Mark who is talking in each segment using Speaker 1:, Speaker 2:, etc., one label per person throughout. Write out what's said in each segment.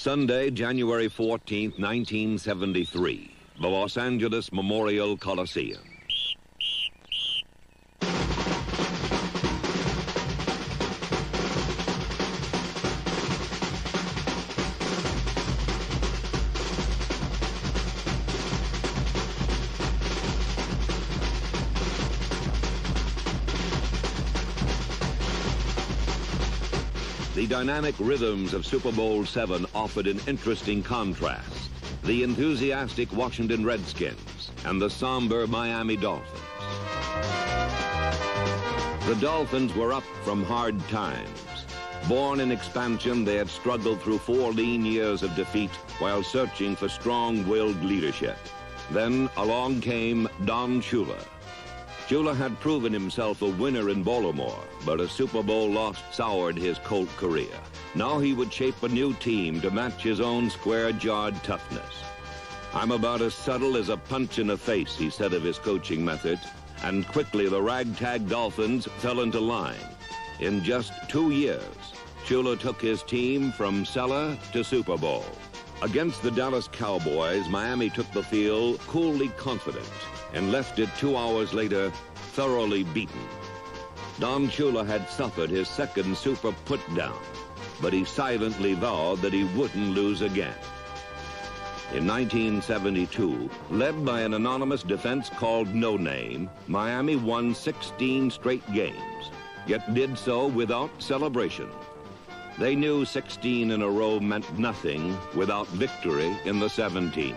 Speaker 1: Sunday, January 14th, 1973, the Los Angeles Memorial Coliseum. The dynamic rhythms of Super Bowl VII offered an interesting contrast. The enthusiastic Washington Redskins and the somber Miami Dolphins. The Dolphins were up from hard times. Born in expansion, they had struggled through 4 lean years of defeat while searching for strong-willed leadership. Then along came Don Shula. Shula had proven himself a winner in Baltimore, but a Super Bowl loss soured his Colt career. Now he would shape a new team to match his own square-jawed toughness. "I'm about as subtle as a punch in the face," he said of his coaching methods, and quickly the ragtag Dolphins fell into line. In just 2 years, Shula took his team from cellar to Super Bowl. Against the Dallas Cowboys, Miami took the field coolly confident and left it 2 hours later thoroughly beaten. Don Shula had suffered his second super put-down, but he silently vowed that he wouldn't lose again. In 1972, led by an anonymous defense called No Name, Miami won 16 straight games, yet did so without celebration. They knew 16 in a row meant nothing without victory in the 17th.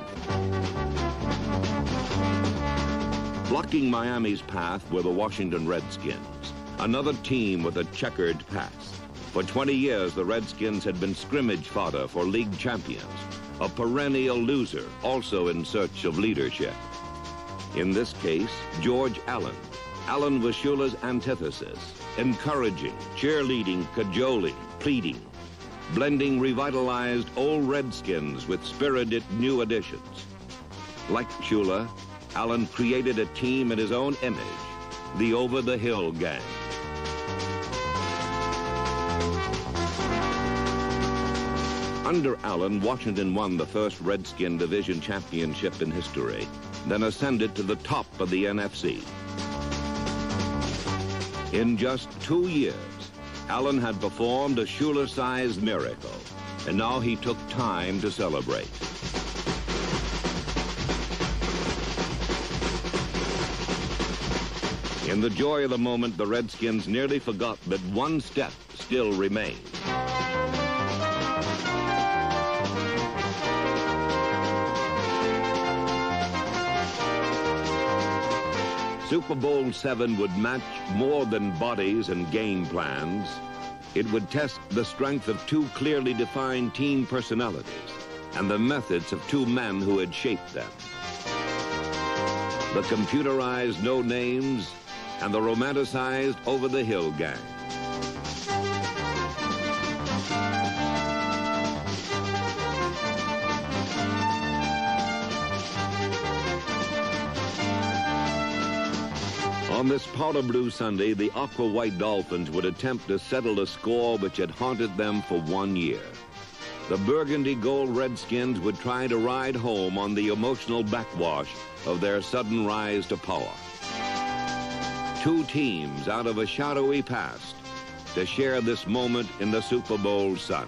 Speaker 1: Blocking Miami's path were the Washington Redskins, another team with a checkered past. For 20 years, the Redskins had been scrimmage fodder for league champions, a perennial loser, also in search of leadership. In this case, George Allen. Allen was Shula's antithesis, encouraging, cheerleading, cajoling, pleading, blending revitalized old Redskins with spirited new additions. Like Shula, Allen created a team in his own image, the Over-the-Hill Gang. Under Allen, Washington won the first Redskin Division championship in history, then ascended to the top of the NFC. In just 2 years, Allen had performed a Shula-sized miracle, and now he took time to celebrate. In the joy of the moment, the Redskins nearly forgot that one step still remained. Super Bowl VII would match more than bodies and game plans. It would test the strength of 2 clearly defined team personalities and the methods of 2 men who had shaped them. The computerized No Names and the romanticized Over-the-Hill Gang. On this powder blue Sunday, the aqua white Dolphins would attempt to settle a score which had haunted them for 1 year. The burgundy gold Redskins would try to ride home on the emotional backwash of their sudden rise to power. 2 teams out of a shadowy past to share this moment in the Super Bowl sun.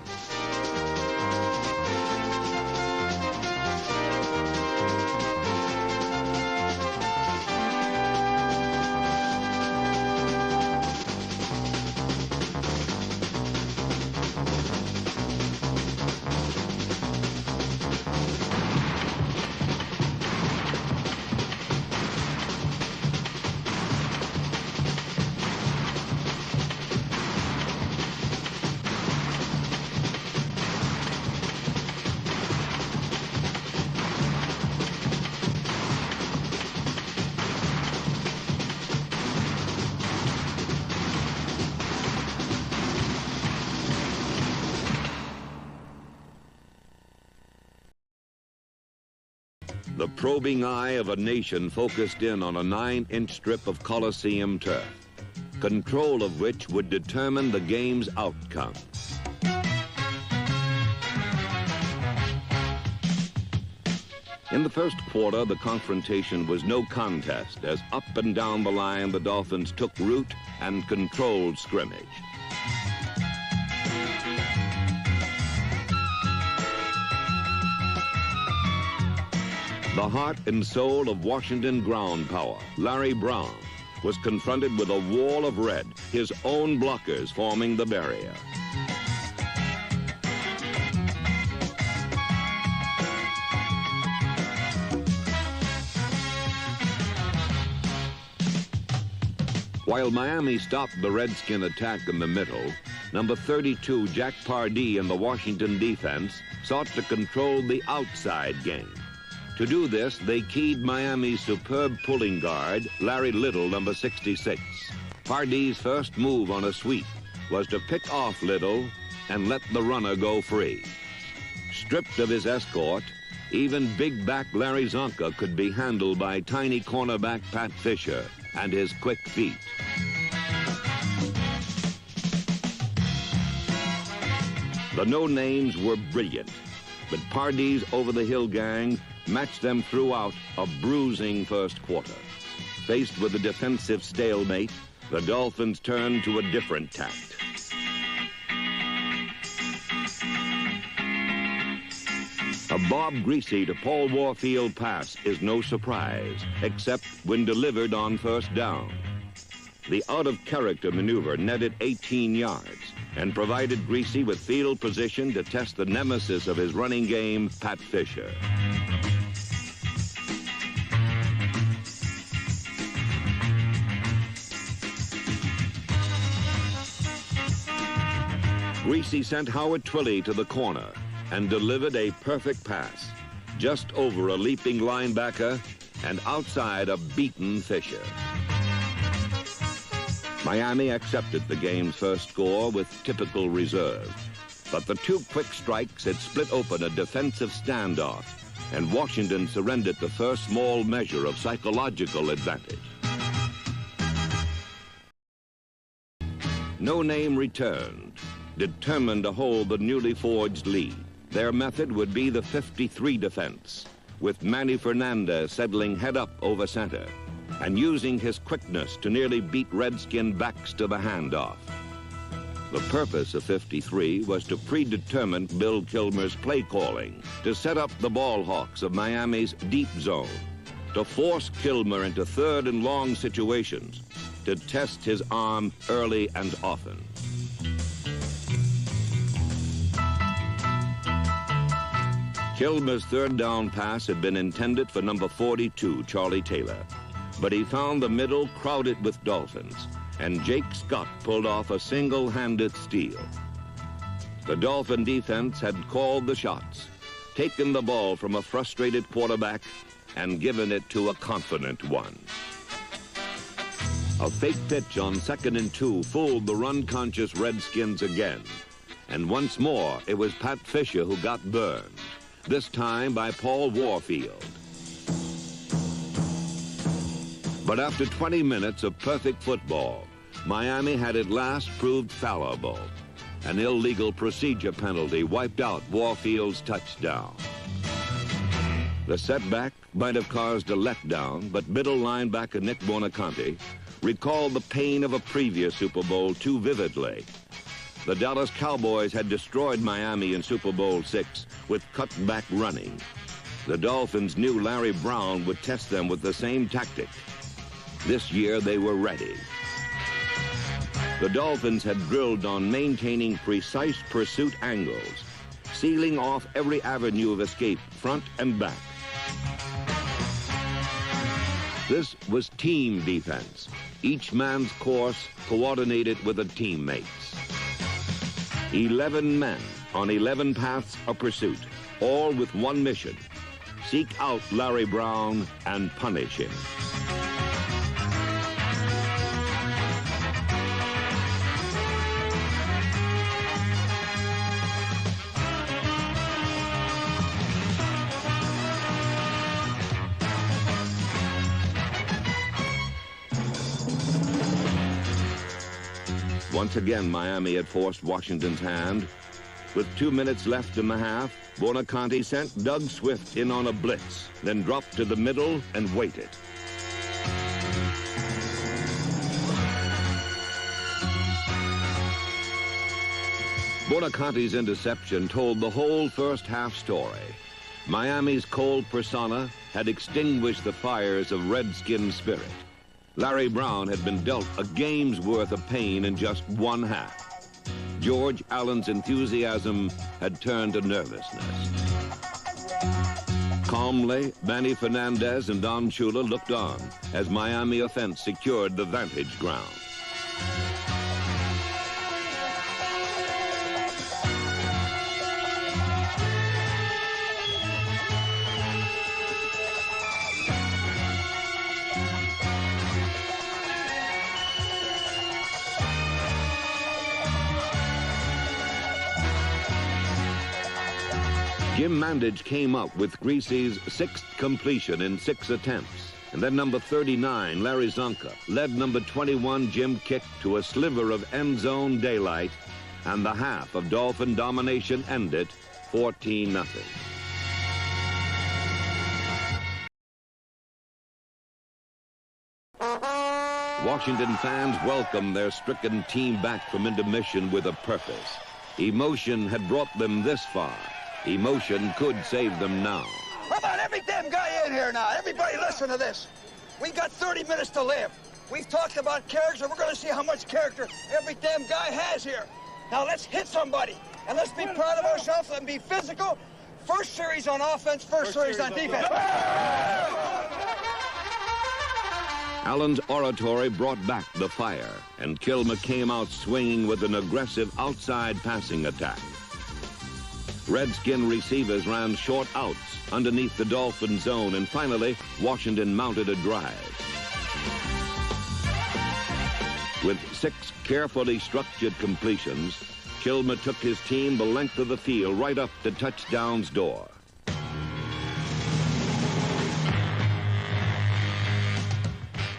Speaker 1: The probing eye of a nation focused in on a 9-inch strip of Coliseum turf, control of which would determine the game's outcome. In the first quarter, the confrontation was no contest, as up and down the line the Dolphins took root and controlled scrimmage. The heart and soul of Washington ground power, Larry Brown, was confronted with a wall of red, his own blockers forming the barrier. While Miami stopped the Redskin attack in the middle, number 32 Jack Pardee in the Washington defense sought to control the outside game. To do this, they keyed Miami's superb pulling guard, Larry Little, number 66. Pardee's first move on a sweep was to pick off Little and let the runner go free. Stripped of his escort, even big back Larry Zonka could be handled by tiny cornerback Pat Fisher and his quick feet. The no-names were brilliant, but Pardee's over-the-hill gang matched them throughout a bruising first quarter. Faced with a defensive stalemate, the Dolphins turned to a different tact. A Bob Greasy to Paul Warfield pass is no surprise, except when delivered on first down. The out-of-character maneuver netted 18 yards and provided Greasy with field position to test the nemesis of his running game, Pat Fisher. Greasy sent Howard Twilley to the corner and delivered a perfect pass, just over a leaping linebacker and outside a beaten Fisher. Miami accepted the game's first score with typical reserve, but the two quick strikes had split open a defensive standoff, and Washington surrendered the first small measure of psychological advantage. No Name returned, determined to hold the newly forged lead. Their method would be the 53 defense, with Manny Fernandez settling head up over center and using his quickness to nearly beat Redskin backs to the handoff. The purpose of 53 was to predetermine Bill Kilmer's play calling, to set up the ball hawks of Miami's deep zone, to force Kilmer into third and long situations, to test his arm early and often. Kilmer's third down pass had been intended for number 42, Charlie Taylor, but he found the middle crowded with Dolphins, and Jake Scott pulled off a single-handed steal. The Dolphin defense had called the shots, taken the ball from a frustrated quarterback, and given it to a confident one. A fake pitch on 2nd and 2 fooled the run-conscious Redskins again, and once more it was Pat Fisher who got burned, this time by Paul Warfield. But after 20 minutes of perfect football, Miami had at last proved fallible. An illegal procedure penalty wiped out Warfield's touchdown. The setback might have caused a letdown, but middle linebacker Nick Buonaconte recalled the pain of a previous Super Bowl too vividly. The Dallas Cowboys had destroyed Miami in Super Bowl VI with cutback running. The Dolphins knew Larry Brown would test them with the same tactic. This year they were ready. The Dolphins had drilled on maintaining precise pursuit angles, sealing off every avenue of escape, front and back. This was team defense, each man's course coordinated with a teammate's. 11 men on 11 paths of pursuit, all with one mission: seek out Larry Brown and punish him. Once again, Miami had forced Washington's hand, With 2 minutes left in the half, Buonaconti sent Doug Swift in on a blitz, then dropped to the middle and waited. Buonaconti's interception told the whole first half story. Miami's cold persona had extinguished the fires of Redskin spirit. Larry Brown had been dealt a game's worth of pain in just one half. George Allen's enthusiasm had turned to nervousness. Calmly, Manny Fernandez and Don Shula looked on as Miami offense secured the vantage ground. Jim Mandage came up with Greasy's 6th completion in 6 attempts. And then number 39, Larry Zonka, led number 21, Jim Kick, to a sliver of end zone daylight, and the half of Dolphin domination ended 14-0. Washington fans welcomed their stricken team back from intermission with a purpose. Emotion had brought them this far. Emotion could save them now.
Speaker 2: Come on, every damn guy in here now. Everybody listen to this. We got 30 minutes to live. We've talked about character. We're going to see how much character every damn guy has here. Now let's hit somebody. And let's be proud of ourselves and be physical. First series on offense, first series on defense.
Speaker 1: Allen's oratory brought back the fire, and Kilmer came out swinging with an aggressive outside passing attack. Redskin receivers ran short outs underneath the Dolphin zone, and finally, Washington mounted a drive. With 6 carefully structured completions, Kilmer took his team the length of the field right up to touchdown's door.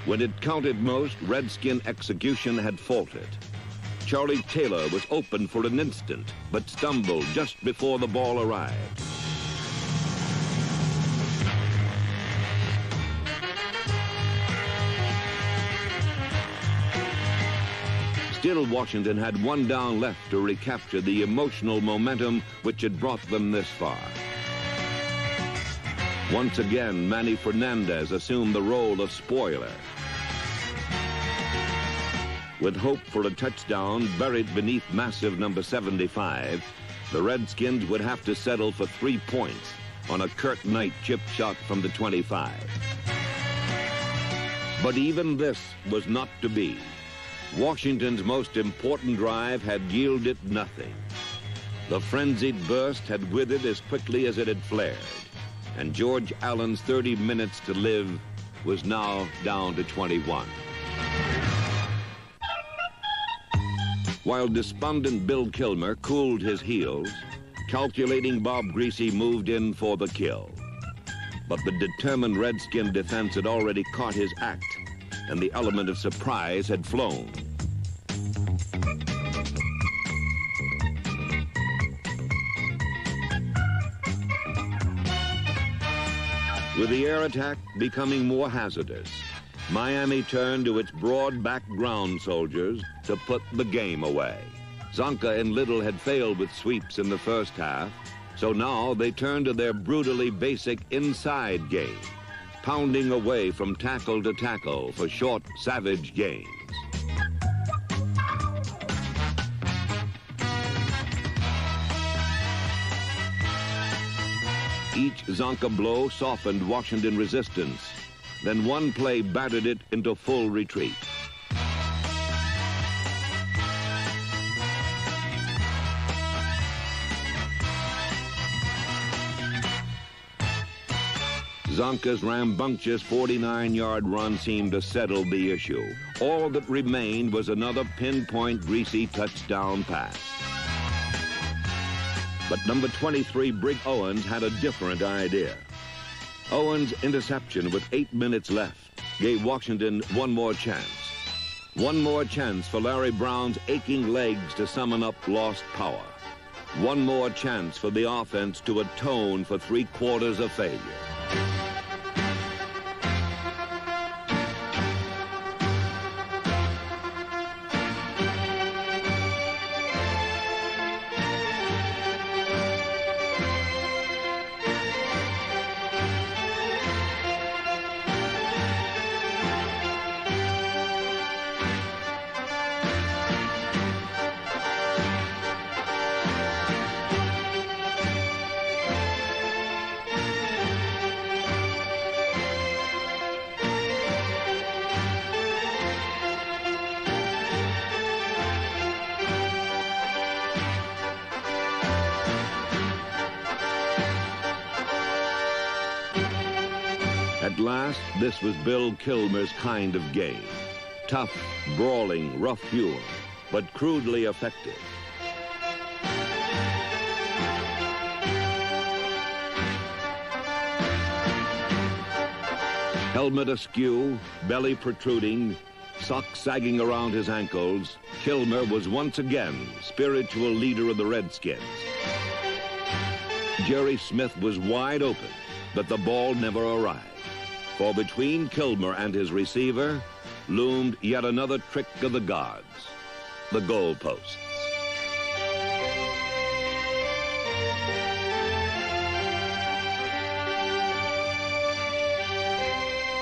Speaker 1: When it counted most, Redskin execution had faltered. Charlie Taylor was open for an instant, but stumbled just before the ball arrived. Still, Washington had 1 down left to recapture the emotional momentum which had brought them this far. Once again, Manny Fernandez assumed the role of spoiler. With hope for a touchdown buried beneath massive number 75, the Redskins would have to settle for 3 points on a Kurt Knight chip shot from the 25. But even this was not to be. Washington's most important drive had yielded nothing. The frenzied burst had withered as quickly as it had flared, and George Allen's 30 minutes to live was now down to 21. While despondent Bill Kilmer cooled his heels, calculating Bob Greasy moved in for the kill. But the determined Redskin defense had already caught his act, and the element of surprise had flown. With the air attack becoming more hazardous, Miami turned to its broad back ground soldiers to put the game away. Zonka and Little had failed with sweeps in the first half, so now they turned to their brutally basic inside game, pounding away from tackle to tackle for short, savage gains. Each Zonka blow softened Washington resistance. Then one play battered it into full retreat. Zonka's rambunctious 49-yard run seemed to settle the issue. All that remained was another pinpoint Greasy touchdown pass. But number 23, Brig Owens, had a different idea. Owens' interception with 8 minutes left gave Washington one more chance. One more chance for Larry Brown's aching legs to summon up lost power. One more chance for the offense to atone for 3/4 of failure. At last, this was Bill Kilmer's kind of game. Tough, brawling, rough-hewn, but crudely effective. Helmet askew, belly protruding, socks sagging around his ankles, Kilmer was once again spiritual leader of the Redskins. Jerry Smith was wide open, but the ball never arrived. For between Kilmer and his receiver loomed yet another trick of the gods, the goalposts.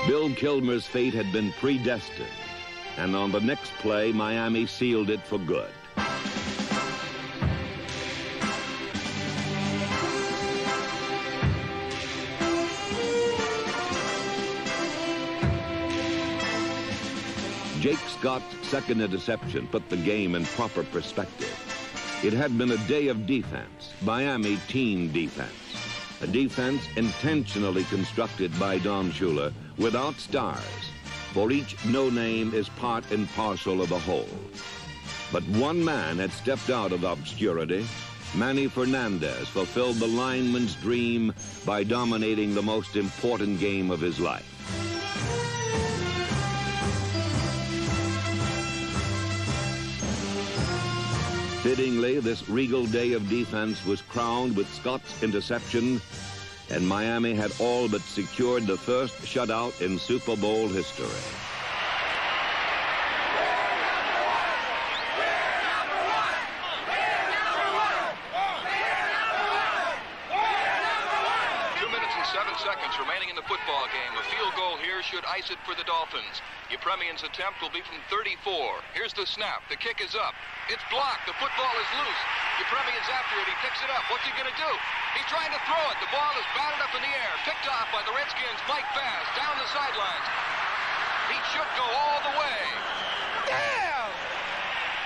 Speaker 1: Bill Kilmer's fate had been predestined, and on the next play, Miami sealed it for good. Jake Scott's second interception put the game in proper perspective. It had been a day of defense, Miami team defense. A defense intentionally constructed by Don Shula without stars, for each no-name is part and parcel of the whole. But one man had stepped out of obscurity. Manny Fernandez fulfilled the lineman's dream by dominating the most important game of his life. Fittingly, this regal day of defense was crowned with Scott's interception, and Miami had all but secured the first shutout in Super Bowl history.
Speaker 3: Seconds remaining in the football game. A field goal here should ice it for the Dolphins. Yepremian's attempt will be from 34. Here's the snap. The kick is up. It's blocked. The football is loose. Yepremian's after it. He picks it up. What's he going to do? He's trying to throw it. The ball is batted up in the air. Picked off by the Redskins. Mike Bass down the sidelines. He should go all the way. Damn!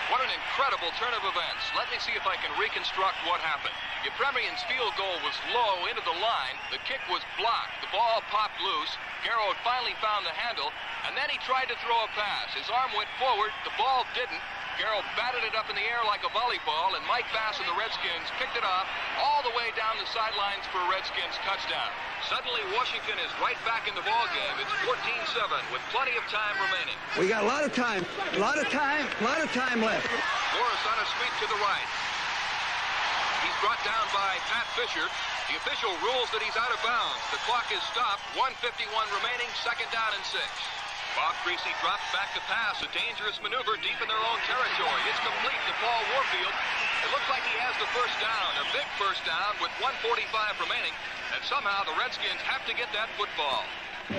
Speaker 3: What an incredible turn of events. Let me see if I can reconstruct what happened. Yepremian's field goal was low into the line. The kick was blocked. The ball popped loose. Garrow finally found the handle, and then he tried to throw a pass. His arm went forward. The ball didn't. Garrow batted it up in the air like a volleyball, and Mike Bass and the Redskins picked it off all the way down the sidelines for a Redskins touchdown. Suddenly, Washington is right back in the ball game. It's 14-7 with plenty of time remaining.
Speaker 2: We got a lot of time. A lot of time left.
Speaker 3: Morris on his feet to the right. He's brought down by Pat Fisher. The official rules that he's out of bounds. The clock is stopped. 1:51 remaining. Second down and 6. Bob Creasy drops back to pass. A dangerous maneuver deep in their own territory. It's complete to Paul Warfield. It looks like he has the first down. A big first down with 1:45 remaining. And somehow the Redskins have to get that football.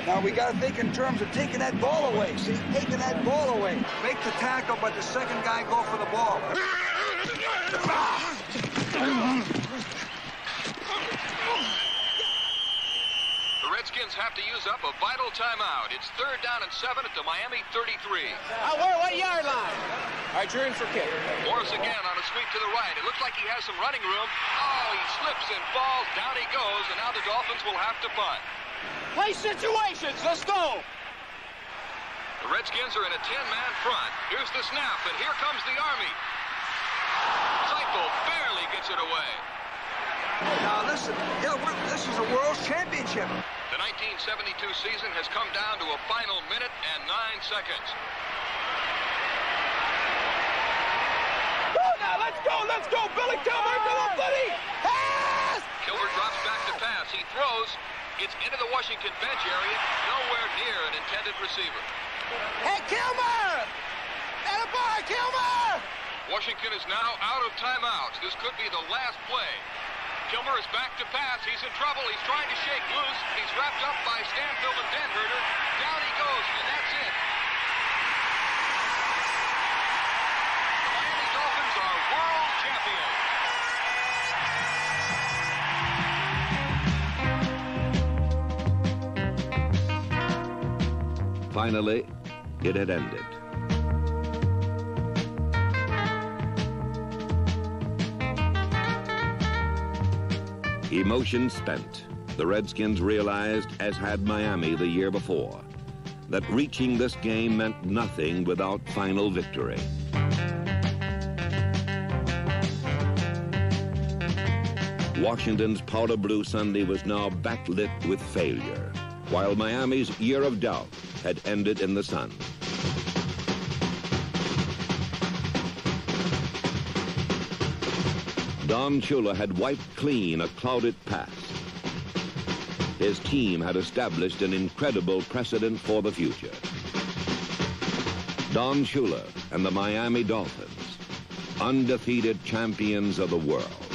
Speaker 2: Now we got to think in terms of taking that ball away. See, taking that ball away. Make the tackle, but the second guy go for the ball.
Speaker 3: The Redskins have to use up a vital timeout. It's 3rd down and 7 at the Miami 33.
Speaker 4: What yard line? All right, you're in for kick.
Speaker 3: Morris again on a sweep to the right. It looks like he has some running room. Oh, he slips and falls. Down he goes, and now the Dolphins will have to punt.
Speaker 4: Play situations. Let's go.
Speaker 3: The Redskins are in a 10-man front. Here's the snap, and here comes the Army. Seifel barely gets it away.
Speaker 2: Now listen, this is a World Championship.
Speaker 3: The 1972 season has come down to a final minute and 9 seconds.
Speaker 4: Woo, now let's Let's go, Billy. Come on, buddy. Pass!
Speaker 3: Kilmer drops back to pass. He throws. It's into the Washington bench area. Nowhere near an intended receiver.
Speaker 2: Hey, Kilmer! Attaboy, Kilmer!
Speaker 3: Washington is now out of timeouts. This could be the last play. Kilmer is back to pass. He's in trouble. He's trying to shake loose. He's wrapped up by Stanfield and Denherter. Down he goes, and that's it. The Miami Dolphins are world champions.
Speaker 1: Finally, it had ended. Emotion spent, the Redskins realized, as had Miami the year before, that reaching this game meant nothing without final victory. Washington's powder blue Sunday was now backlit with failure, while Miami's year of doubt had ended in the sun. Don Shula had wiped clean a clouded past. His team had established an incredible precedent for the future. Don Shula and the Miami Dolphins, undefeated champions of the world.